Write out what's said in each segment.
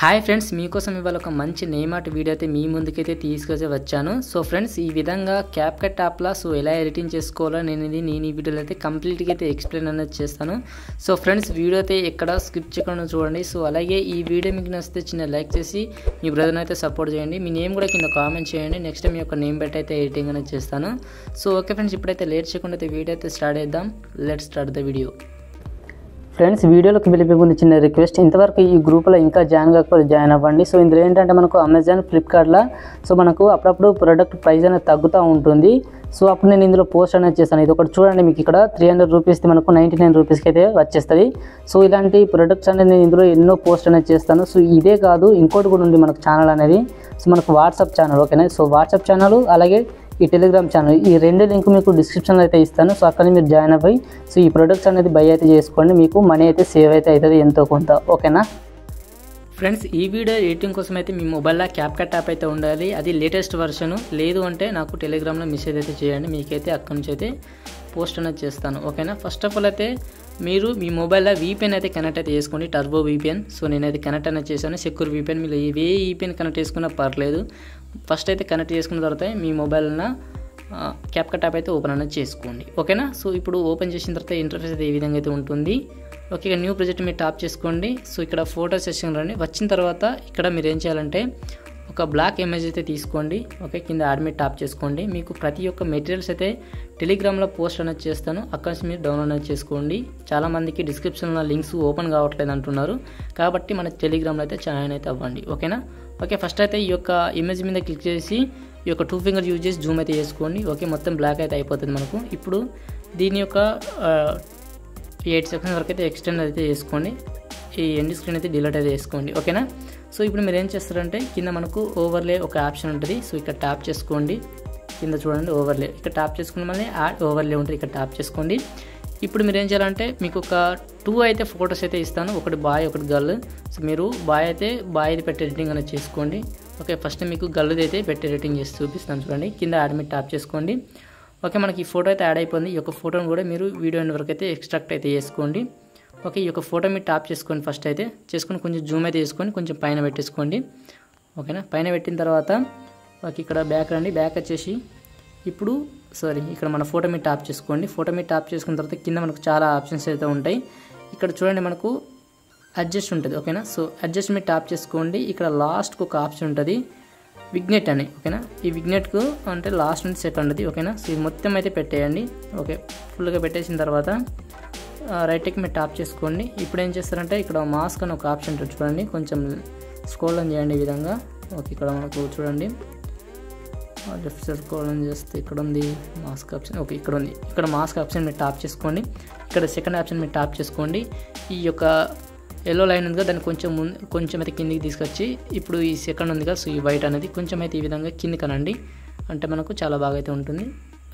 Hi friends, మీకోసం ఇవాళ ఒక మంచి నేమాట్ వీడియో అయితే మీ ముందుకైతే తీసుకొచ్చి వచ్చాను. సో ఫ్రెండ్స్, ఈ విధంగా క్యాప్కట్ యాప్లో సో ఎలా ఎడిటింగ్ చేసుకోవాలో నేను ఈ వీడియోలో అయితే కంప్లీట్గా అయితే ఎక్స్ప్లెయిన్ అనేది చేస్తాను. సో ఫ్రెండ్స్, వీడియో అయితే ఎక్కడ స్కిప్ చేయకుండా చూడండి. సో అలాగే ఈ వీడియో మీకు నచ్చితే చిన్న లైక్ చేసి మీ బ్రదర్ని అయితే సపోర్ట్ చేయండి. మీ నేమ్ కూడా కింద కామెంట్ చేయండి. నెక్స్ట్ టైం మీ యొక్క నేమ్ బట్టి అయితే ఎడిటింగ్ అనేది చేస్తాను. సో ఓకే ఫ్రెండ్స్, ఇప్పుడైతే లేట్ చేయకుండా అయితే వీడియో అయితే స్టార్ట్ చేద్దాం. Let's start the video. Friends, వీడియోలోకి వెళ్ళే ముందు చిన్న రిక్వెస్ట్, ఇంతవరకు ఈ గ్రూప్లో ఇంకా జాయిన్ కాకపోతే జాయిన్ అవ్వండి. సో ఇందులో ఏంటంటే మనకు అమెజాన్, ఫ్లిప్కార్ట్లో సో మనకు అప్పుడప్పుడు ప్రోడక్ట్ ప్రైస్ అనేది తగ్గుతూ ఉంటుంది. సో అప్పుడు నేను ఇందులో పోస్ట్ అనేది చేస్తాను. ఇది ఒకటి చూడండి, మీకు ఇక్కడ 300 రూపీస్ది మనకు 99 రూపీస్కి అయితే వచ్చేస్తుంది. సో ఇలాంటి ప్రొడక్ట్స్ అనేది నేను ఇందులో ఎన్నో పోస్ట్ అనేది చేస్తాను. సో ఇదే కాదు, ఇంకోటి కూడా ఉంది మనకు ఛానల్ అనేది. సో మనకు వాట్సాప్ ఛానల్, ఓకేనా. సో వాట్సాప్ ఛానల్ అలాగే ఈ టెలిగ్రామ్ ఛానల్, ఈ రెండు లింక్ మీకు డిస్క్రిప్షన్లో అయితే ఇస్తాను. సో అక్కడ మీరు జాయిన్ అవ్వి సో ఈ ప్రొడక్ట్స్ అనేది బై అయితే చేసుకోండి. మీకు మనీ అయితే సేవ్ అయితే అవుతుంది ఎంతో కొంత, ఓకేనా. ఫ్రెండ్స్, ఈ వీడియో ఎడిటింగ్ కోసం అయితే మీ మొబైల్లో క్యాప్కట్ యాప్ అయితే ఉండాలి. అది లేటెస్ట్ వర్షన్. లేదు అంటే నాకు టెలిగ్రామ్లో మెసేజ్ అయితే చేయండి, మీకైతే అక్కడి నుంచి అయితే పోస్ట్ అనేది చేస్తాను, ఓకేనా. ఫస్ట్ ఆఫ్ ఆల్ అయితే మీరు మీ మొబైల్లో VPN అయితే కనెక్ట్ అయితే చేసుకోండి, టర్బో VPN. సో నేనైతే కనెక్ట్ అనేది చేశాను, సెక్యూర్ VPN. మీరు ఏ VPN కనెక్ట్ చేసుకున్నా పర్లేదు. ఫస్ట్ అయితే కనెక్ట్ చేసుకున్న తర్వాత మీ మొబైల్న క్యాప్కట్ యాప్ అయితే ఓపెన్ అనేది చేసుకోండి, ఓకేనా. సో ఇప్పుడు ఓపెన్ చేసిన తర్వాత ఇంటర్ఫేస్ అయితే ఈ విధంగా అయితే ఉంటుంది. ఓకే, ఇక న్యూ ప్రాజెక్ట్ మీరు టాప్ చేసుకోండి. సో ఇక్కడ ఫోటో సెషన్ రండి. వచ్చిన తర్వాత ఇక్కడ మీరు ఏం చేయాలంటే ఒక బ్లాక్ ఇమేజ్ అయితే తీసుకోండి. ఓకే, కింద యాడ్ మీద టాప్ చేసుకోండి. మీకు ప్రతి ఒక్క మెటీరియల్స్ అయితే టెలిగ్రామ్లో పోస్ట్ అనేది చేస్తాను, అక్కడి నుంచి మీరు డౌన్లోడ్ అనేది చేసుకోండి. చాలామందికి డిస్క్రిప్షన్లో లింక్స్ ఓపెన్ కావట్లేదు అంటున్నారు, కాబట్టి మన టెలిగ్రామ్లో అయితే జాయిన్ అయితే అవ్వండి, ఓకేనా. ఓకే, ఫస్ట్ అయితే ఈ యొక్క ఇమేజ్ మీద క్లిక్ చేసి ఈ యొక్క 2 ఫింగర్ యూజ్ చేసి జూమ్ అయితే చేసుకోండి. ఓకే, మొత్తం బ్లాక్ అయితే అయిపోతుంది మనకు. ఇప్పుడు దీని యొక్క 8 సెకండ్స్ వరకు అయితే ఎక్స్టెండ్ అయితే చేసుకోండి. ఈ ఎండ్ స్క్రీన్ అయితే డిలీట్ అయితే చేసుకోండి, ఓకేనా. సో ఇప్పుడు మీరు ఏం చేస్తారంటే కింద మనకు ఓవర్లే ఒక ఆప్షన్ ఉంటుంది. సో ఇక్కడ ట్యాప్ చేసుకోండి. కింద చూడండి ఓవర్లే, ఇక్కడ ట్యాప్ చేసుకుని మళ్ళీ యాడ్ ఓవర్లే ఉంటుంది, ఇక్కడ ట్యాప్ చేసుకోండి. ఇప్పుడు మీరు ఏం చేయాలంటే మీకు ఒక 2 అయితే ఫొటోస్ అయితే ఇస్తాను, ఒకటి బాయ్ ఒకటి గర్ల్. సో మీరు బాయ్ అయితే బాయ్ది పెట్టి ఎడిటింగ్ అనేది చేసుకోండి. ఓకే, ఫస్ట్ మీకు గర్ల్ది అయితే పెట్టి ఎడిటింగ్ చేసి చూపిస్తాను చూడండి. కింద యాడ్ మీద ట్యాప్ చేసుకోండి. ఓకే, మనకి ఈ ఫోటో అయితే యాడ్ అయిపోయింది. ఈ యొక్క ఫోటోని కూడా మీరు వీడియో ఎండ్ వరకు అయితే ఎక్స్ట్రాక్ట్ అయితే చేసుకోండి. ఓకే, ఈ యొక్క ఫోటో మీరు టాప్ చేసుకోండి. ఫస్ట్ అయితే చేసుకొని కొంచెం జూమ్ అయితే చేసుకొని కొంచెం పైన పెట్టేసుకోండి, ఓకేనా. పైన పెట్టిన తర్వాత ఓకే, ఇక్కడ బ్యాక్ రండి. బ్యాక్ వచ్చేసి ఇప్పుడు ఇక్కడ మన ఫోటో మీద టాప్ చేసుకోండి. ఫోటో మీద టాప్ చేసుకున్న తర్వాత కింద మనకు చాలా ఆప్షన్స్ అయితే ఉంటాయి. ఇక్కడ చూడండి మనకు అడ్జస్ట్ ఉంటుంది, ఓకేనా. సో అడ్జస్ట్ మీద టాప్ చేసుకోండి. ఇక్కడ లాస్ట్కి ఒక ఆప్షన్ ఉంటుంది విగ్నెట్ అని, ఓకేనా. ఈ విగ్నెట్కు అంటే లాస్ట్ నుంచి సెకండ్ అది, ఓకేనా. సో ఇది మొత్తం అయితే పెట్టేయండి. ఓకే, ఫుల్గా పెట్టేసిన తర్వాత రైట్ క్లిక్ మీద టాప్ చేసుకోండి. ఇప్పుడు ఏం చేస్తారంటే ఇక్కడ మాస్క్ అని ఒక ఆప్షన్ ఉంటుంది చూడండి, కొంచెం స్క్రోల్ ఆన్ చేయండి ఈ విధంగా. ఓకే, ఇక్కడ మనకు చూడండి లెఫ్ట్ సైడ్ స్క్రోల్ ఆన్ చేస్తే ఇక్కడ ఉంది మాస్క్ ఆప్షన్. ఓకే, ఇక్కడ ఉంది. ఇక్కడ మాస్క్ ఆప్షన్ మీద టాప్ చేసుకోండి. ఇక్కడ సెకండ్ ఆప్షన్ మీద టాప్ చేసుకోండి. ఈ యొక్క ఎల్లో లైన్ ఉంది కదా, దాన్ని కొంచెం అయితే కిందికి తీసుకొచ్చి ఇప్పుడు ఈ సెకండ్ ఉంది కదా, సో ఈ వైట్ అనేది కొంచెం అయితే ఈ విధంగా కిందికి అనండి, అంటే మనకు చాలా బాగా అయితే ఉంటుంది.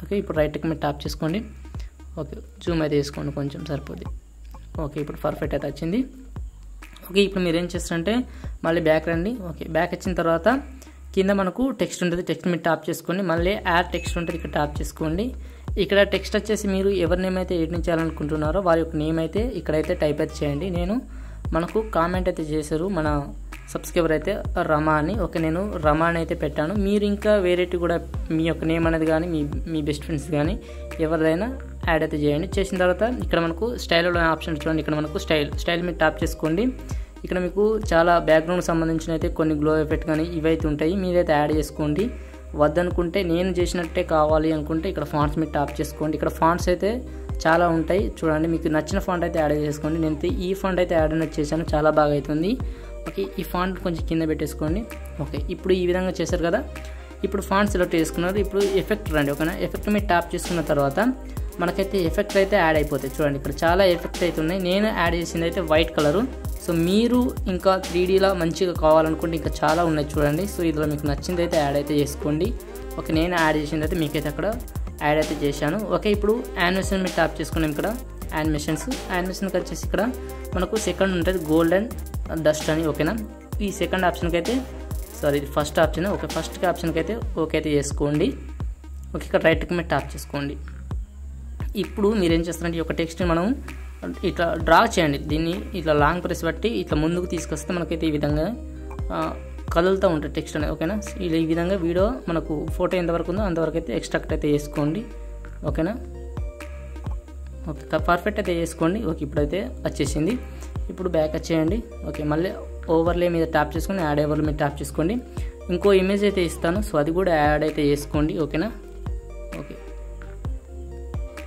ఓకే, ఇప్పుడు రైట్ క్లిక్ మీద టాప్ చేసుకోండి. ఓకే, జూమ్ అయితే వేసుకోండి, కొంచెం సరిపోద్ది. ఓకే, ఇప్పుడు పర్ఫెక్ట్ అయితే వచ్చింది. ఓకే, ఇప్పుడు మీరు ఏం చేస్తారంటే మళ్ళీ బ్యాక్ రండి. ఓకే, బ్యాక్ వచ్చిన తర్వాత కింద మనకు టెక్స్ట్ ఉంటుంది, టెక్స్ట్ మీద టాప్ చేసుకోండి. మళ్ళీ యాడ్ టెక్స్ట్ ఉంటుంది, ఇక్కడ టాప్ చేసుకోండి. ఇక్కడ టెక్స్ట్ వచ్చేసి మీరు ఎవరి నేమ్ అయితే ఎడిటింగ్ చేయాలనుకుంటున్నారో వారి యొక్క నేమ్ అయితే ఇక్కడైతే టైప్ అయితే చేయండి. మనకు కామెంట్ అయితే చేశారు మన సబ్స్క్రైబర్ అయితే రమా అని. ఓకే, నేను రమా అని అయితే పెట్టాను. మీరు ఇంకా వేరేటి కూడా మీ యొక్క నేమ్ అనేది కానీ మీ బెస్ట్ ఫ్రెండ్స్ కానీ ఎవరిదైనా యాడ్ అయితే చేయండి. చేసిన తర్వాత ఇక్కడ మనకు స్టైల్లో ఆప్షన్ చూడండి. ఇక్కడ మనకు స్టైల్ మీద టాప్ చేసుకోండి. ఇక్కడ మీకు చాలా బ్యాక్గ్రౌండ్ సంబంధించిన అయితే కొన్ని గ్లో ఎఫెక్ట్ కానీ ఇవైతే ఉంటాయి, మీరైతే యాడ్ చేసుకోండి. వద్దనుకుంటే నేను చేసినట్టే కావాలి అనుకుంటే ఇక్కడ ఫాంట్స్ మీద టాప్ చేసుకోండి. ఇక్కడ ఫాంట్స్ అయితే చాలా ఉంటాయి చూడండి, మీకు నచ్చిన ఫాంట్ అయితే యాడ్ చేసుకోండి. నేనైతే ఈ ఫాంట్ అయితే యాడ్ అనేది చేశాను, చాలా బాగా అవుతుంది. ఓకే, ఈ ఫాంట్ కొంచెం కింద పెట్టేసుకోండి. ఓకే, ఇప్పుడు ఈ విధంగా చేశారు కదా. ఇప్పుడు ఫాంట్ సెలెక్ట్ చేసుకున్నారు. ఇప్పుడు ఎఫెక్ట్ రండి, ఓకేనా. ఎఫెక్ట్ మీద టాప్ చేసుకున్న తర్వాత మనకైతే ఎఫెక్ట్ అయితే యాడ్ అయిపోతాయి చూడండి. ఇక్కడ చాలా ఎఫెక్ట్ అయితే ఉన్నాయి. నేను యాడ్ చేసింది అయితే వైట్ కలరు. సో మీరు ఇంకా 3Dలో మంచిగా కావాలనుకుంటే ఇంకా చాలా ఉన్నాయి చూడండి. సో ఇందులో మీకు నచ్చింది అయితే యాడ్ అయితే చేసుకోండి. ఓకే, నేను యాడ్ చేసింది అయితే మీకైతే అక్కడ యాడ్ అయితే చేశాను. ఓకే, ఇప్పుడు యానిమేషన్ మీద టాప్ చేసుకున్నాం. ఇక్కడ యానిమేషన్కి వచ్చేసి ఇక్కడ మనకు సెకండ్ ఉంటుంది గోల్డెన్ డస్ట్ అని, ఓకేనా. ఈ సెకండ్ ఆప్షన్కి అయితే ఇది ఫస్ట్ ఆప్షన్. ఓకే, ఫస్ట్ ఆప్షన్కి అయితే ఓకే అయితే చేసుకోండి. ఓకే, ఇక్కడ రైట్ మీద టాప్ చేసుకోండి. ఇప్పుడు మీరు ఏం చేస్తారంటే ఈ యొక్క టెక్స్ట్ని మనం ఇట్లా డ్రా చేయండి. దీన్ని ఇట్లా లాంగ్ ప్రెస్ బట్టి ఇట్లా ముందుకు తీసుకొస్తే మనకైతే ఈ విధంగా కదులుతూ ఉంటుంది టెక్స్ట్ అనేది, ఓకేనా. ఈ విధంగా వీడియో మనకు ఫోటో ఎంతవరకు ఉందో అంతవరకు అయితే ఎక్స్ట్రాక్ట్ అయితే చేసుకోండి, ఓకేనా. ఓకే, పర్ఫెక్ట్ అయితే చేసుకోండి. ఓకే, ఇప్పుడైతే వచ్చేసింది. ఇప్పుడు బ్యాక్ వచ్చేయండి. ఓకే, మళ్ళీ ఓవర్లే మీద ట్యాప్ చేసుకొని యాడ్ ఓవర్లే మీద ట్యాప్ చేసుకోండి. ఇంకో ఇమేజ్ అయితే ఇస్తాను, సో అది కూడా యాడ్ అయితే చేసుకోండి, ఓకేనా. ఓకే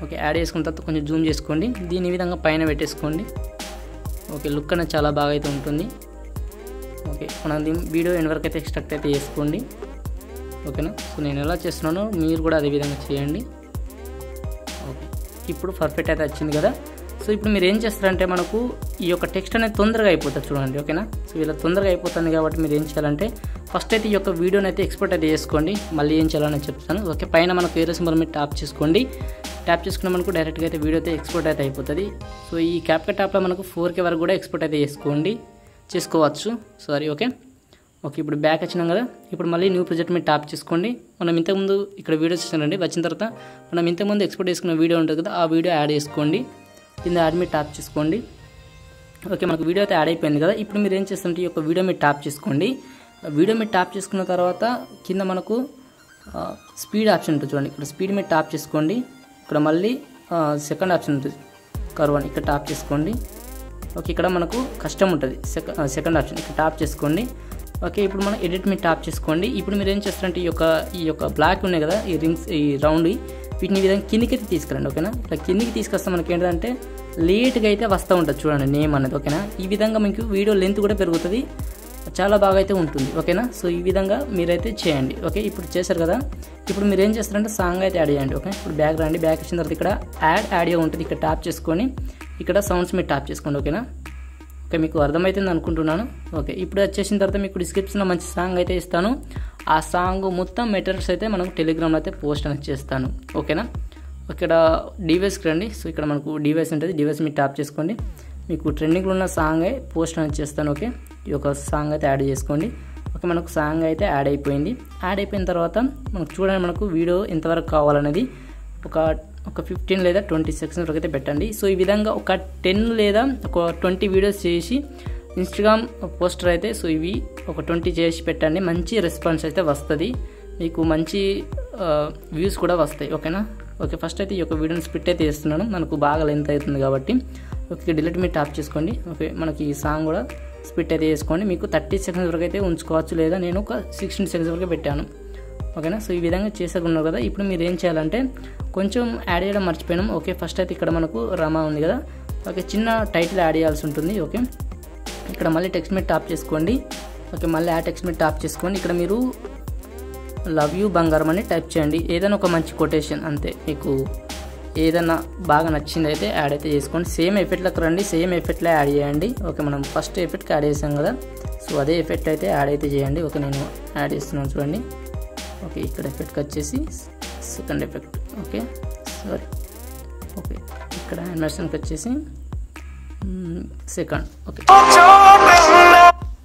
ఓకే యాడ్ చేసుకున్న తర్వాత కొంచెం జూమ్ చేసుకోండి. దీని ఈ విధంగా పైన పెట్టేసుకోండి. ఓకే, లుక్ అనేది చాలా బాగా అయితే ఉంటుంది. ఓకే, మనం వీడియో ఎండ్ వరకు అయితే ఎక్స్ట్రాక్ట్ అయితే చేసుకోండి, ఓకేనా. సో నేను ఎలా చేస్తున్నానో మీరు కూడా అదే విధంగా చేయండి. ఓకే, ఇప్పుడు పర్ఫెక్ట్ అయితే వచ్చింది కదా. సో ఇప్పుడు మీరు ఏం చేస్తారంటే మనకు ఈ యొక్క టెక్స్ట్ అనేది తొందరగా అయిపోతుంది చూడండి, ఓకేనా. సో ఇలా తొందరగా అయిపోతుంది కాబట్టి మీరు ఏం చేయాలంటే ఫస్ట్ అయితే ఈ యొక్క వీడియోని అయితే ఎక్స్పోర్ట్ అయితే చేసుకోండి. మళ్ళీ ఏం చేయాలని చెప్తాను. ఓకే, పైన మనకు వేరే సింబల్ మీద ట్యాప్ చేసుకోండి. ట్యాప్ చేసుకున్న మనకు డైరెక్ట్గా అయితే వీడియో అయితే ఎక్స్పోర్ట్ అయితే అయిపోతుంది. సో ఈ క్యాప్కట్ యాప్లో మనకు 4K వరకు కూడా ఎక్స్పోర్ట్ అయితే చేసుకోవచ్చు. ఓకే ఓకే ఇప్పుడు బ్యాక్ వచ్చినాం కదా. ఇప్పుడు మళ్ళీ న్యూ ప్రాజెక్ట్ మీద ట్యాప్ చేసుకోండి. మనం ఇంతకుముందు ఇక్కడ వీడియో చూసానండి. వచ్చిన తర్వాత మనం ఇంతకుముందు ఎక్స్పోర్ట్ చేసుకున్న వీడియో ఉంటుంది కదా, ఆ వీడియో యాడ్ చేసుకోండి. కింద యాడ్ మీద ట్యాప్ చేసుకోండి. ఓకే, మనకు వీడియో అయితే యాడ్ అయిపోయింది కదా. ఇప్పుడు మీరు ఏం చేస్తుంటే ఈ యొక్క వీడియో మీద ట్యాప్ చేసుకోండి. వీడియో మీద ట్యాప్ చేసుకున్న తర్వాత కింద మనకు స్పీడ్ ఆప్షన్ ఉంటుంది చూడండి. ఇక్కడ స్పీడ్ మీద ట్యాప్ చేసుకోండి. ఇక్కడ మళ్ళీ సెకండ్ ఆప్షన్ ఉంటుంది కర్వ్ అని, ఇక్కడ ట్యాప్ చేసుకోండి. ఓకే, ఇక్కడ మనకు కస్టమ్ ఉంటుంది సెకండ్ ఆప్షన్, ఇక్కడ ట్యాప్ చేసుకోండి. ఓకే, ఇప్పుడు మనం ఎడిట్ మీద ట్యాప్ చేసుకోండి. ఇప్పుడు మీరు ఏం చేస్తారంటే ఈ యొక్క బ్లాక్ ఉన్నాయి కదా, ఈ రింగ్స్, ఈ రౌండ్, వీటిని ఈ విధంగా కిందికి అయితే తీసుకురండి, ఓకేనా. ఇట్లా కిందికి తీసుకొస్తే మనకి ఏంటంటే లేట్గా అయితే వస్తూ ఉంటుంది చూడండి నేమ్ అనేది, ఓకేనా. ఈ విధంగా మీకు వీడియో లెంత్ కూడా పెరుగుతుంది, చాలా బాగా అయితే ఉంటుంది, ఓకేనా. సో ఈ విధంగా మీరైతే చేయండి. ఓకే, ఇప్పుడు చేశారు కదా. ఇప్పుడు మీరు ఏం చేస్తారంటే సాంగ్ అయితే యాడ్ చేయండి. ఓకే, ఇప్పుడు బ్యాక్ రండి. బ్యాక్ వచ్చిన తర్వాత ఇక్కడ యాడ్ ఆడియో ఉంటుంది, ఇక్కడ ట్యాప్ చేసుకొని ఇక్కడ సౌండ్స్ మీద ట్యాప్ చేసుకోండి, ఓకేనా. ఓకే, మీకు అర్థమవుతుంది అనుకుంటున్నాను. ఓకే, ఇప్పుడు వచ్చేసిన తర్వాత మీకు డిస్క్రిప్షన్లో మంచి సాంగ్ అయితే ఇస్తాను. ఆ సాంగ్ మొత్తం మెటీరియల్స్ అయితే మనకు టెలిగ్రామ్లో అయితే పోస్ట్ అనేది చేస్తాను, ఓకేనా. ఇక్కడ డివైస్కి రండి. సో ఇక్కడ మనకు డివైస్ ఉంటుంది, డివైస్ మీద ట్యాప్ చేసుకోండి. మీకు ట్రెండింగ్లో ఉన్న సాంగ్ పోస్ట్ అనేది చేస్తాను. ఓకే, ఈ యొక్క సాంగ్ అయితే యాడ్ చేసుకోండి. ఓకే, మనకు సాంగ్ అయితే యాడ్ అయిపోయింది. యాడ్ అయిపోయిన తర్వాత మనకు చూడండి మనకు వీడియో ఎంతవరకు కావాలనేది ఒక 15 లేదా 20 సెకండ్స్ వరకు అయితే పెట్టండి. సో ఈ విధంగా ఒక 10 లేదా ఒక 20 వీడియోస్ చేసి ఇన్స్టాగ్రామ్ పోస్టర్ అయితే సో ఇవి ఒక 20 చేసి పెట్టండి. మంచి రెస్పాన్స్ అయితే వస్తుంది, మీకు మంచి వ్యూస్ కూడా వస్తాయి, ఓకేనా. ఓకే, ఫస్ట్ అయితే ఈ యొక్క వీడియోని స్ప్లిట్ అయితే చేస్తున్నాను, మనకు బాగా లెంత్ అవుతుంది కాబట్టి. ఓకే, డిలీట్ మీద ట్యాప్ చేసుకోండి. ఓకే, మనకి ఈ సాంగ్ కూడా స్ప్లిట్ అయితే చేసుకోండి. మీకు 30 సెకండ్స్ వరకు అయితే ఉంచుకోవచ్చు, లేదా నేను ఒక 16 సెకండ్స్ వరకు పెట్టాను, ఓకేనా. సో ఈ విధంగా చేసుకున్నారు కదా. ఇప్పుడు మీరు ఏం చేయాలంటే కొంచెం యాడ్ చేయడం మర్చిపోయినాం. ఓకే, ఫస్ట్ అయితే ఇక్కడ మనకు రామా ఉంది కదా. ఓకే, చిన్న టైటిల్ యాడ్ చేయాల్సి ఉంటుంది. ఓకే, ఇక్కడ మళ్ళీ టెక్స్ట్ మీద ట్యాప్ చేసుకోండి. ఓకే, మళ్ళీ ఆ టెక్స్ట్ మీద ట్యాప్ చేసుకోండి. ఇక్కడ మీరు లవ్ యూ బంగారం అని టైప్ చేయండి. ఏదైనా ఒక మంచి కొటేషన్ అంతే, మీకు ఏదైనా బాగా నచ్చింది అయితే యాడ్ అయితే చేసుకోండి. సేమ్ ఎఫెక్ట్లకు రండి, సేమ్ ఎఫెక్ట్లో యాడ్ చేయండి. ఓకే, మనం ఫస్ట్ ఎఫెక్ట్కి యాడ్ చేసాం కదా, సో అదే ఎఫెక్ట్ అయితే యాడ్ అయితే చేయండి. ఓకే, నేను యాడ్ చేస్తున్నాను చూడండి. ఓకే, ఇక్కడ ఎఫెక్ట్కి వచ్చేసి సెకండ్ ఎఫెక్ట్. ఓకే ఓకే ఇక్కడ యానిమేషన్కి వచ్చేసి సెకండ్. ఓకే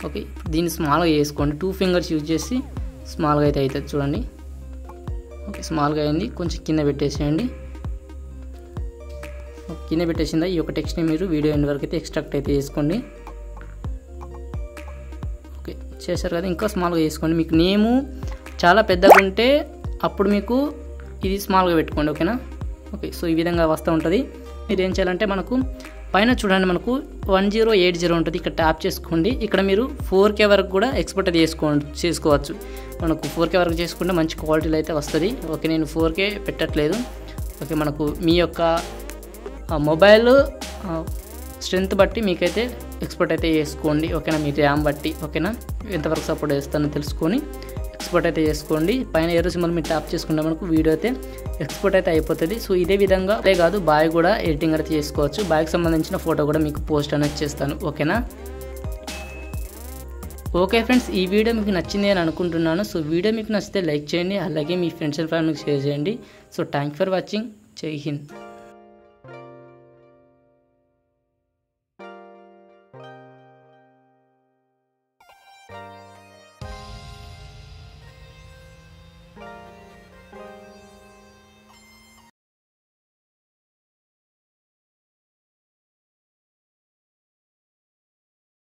ఓకే దీన్ని స్మాల్గా చేసుకోండి. 2 ఫింగర్స్ యూజ్ చేసి స్మాల్గా అయితే అవుతుంది చూడండి. ఓకే, స్మాల్గా అయింది. కొంచెం కింద పెట్టేసేయండి. కింద పెట్టేసిందా ఈ యొక్క టెక్స్ట్ని మీరు వీడియో ఎండ్ వరకు అయితే ఎక్స్ట్రాక్ట్ అయితే చేసుకోండి. ఓకే, చేశారు కదా. ఇంకా స్మాల్గా చేసుకోండి. మీకు నేము చాలా పెద్దగా ఉంటే అప్పుడు మీకు ఇది స్మాల్గా పెట్టుకోండి, ఓకేనా. ఓకే, సో ఈ విధంగా వస్తూ ఉంటుంది. మీరు ఏం చేయాలంటే మనకు పైన చూడండి మనకు 1080 ఉంటుంది, ఇక్కడ ట్యాప్ చేసుకోండి. ఇక్కడ మీరు 4K వరకు కూడా ఎక్స్పోర్ట్ అది చేసుకోవచ్చు. మనకు 4K వరకు చేసుకుంటే మంచి క్వాలిటీలో అయితే వస్తుంది. ఓకే, నేను 4K పెట్టట్లేదు. ఓకే, మనకు మీ యొక్క మొబైల్ స్ట్రెంత్ బట్టి మీకైతే ఎక్స్పోర్ట్ అయితే చేసుకోండి, ఓకేనా. మీ ర్యామ్ బట్టి, ఓకేనా, ఎంతవరకు సపోర్ట్ చేస్తానో తెలుసుకొని ఎక్స్పోర్ట్ అయితే చేసుకోండి. పైన ఏరో సింబల్ మీరు ట్యాప్ చేసుకుంటే మనకు వీడియో అయితే ఎక్స్పోర్ట్ అయితే అయిపోతుంది. సో ఇదే విధంగా అదే కాదు బాయ్ కూడా ఎడిటింగ్ అయితే చేసుకోవచ్చు. బాయ్కి సంబంధించిన ఫోటో కూడా మీకు పోస్ట్ అనేది చేస్తాను, ఓకేనా. ఓకే ఫ్రెండ్స్, ఈ వీడియో మీకు నచ్చింది అని అనుకుంటున్నాను. సో వీడియో మీకు నచ్చితే లైక్ చేయండి, అలాగే మీ ఫ్రెండ్స్ అండ్ ఫ్యామిలీకి షేర్ చేయండి. So thank for watching. జై హింద్.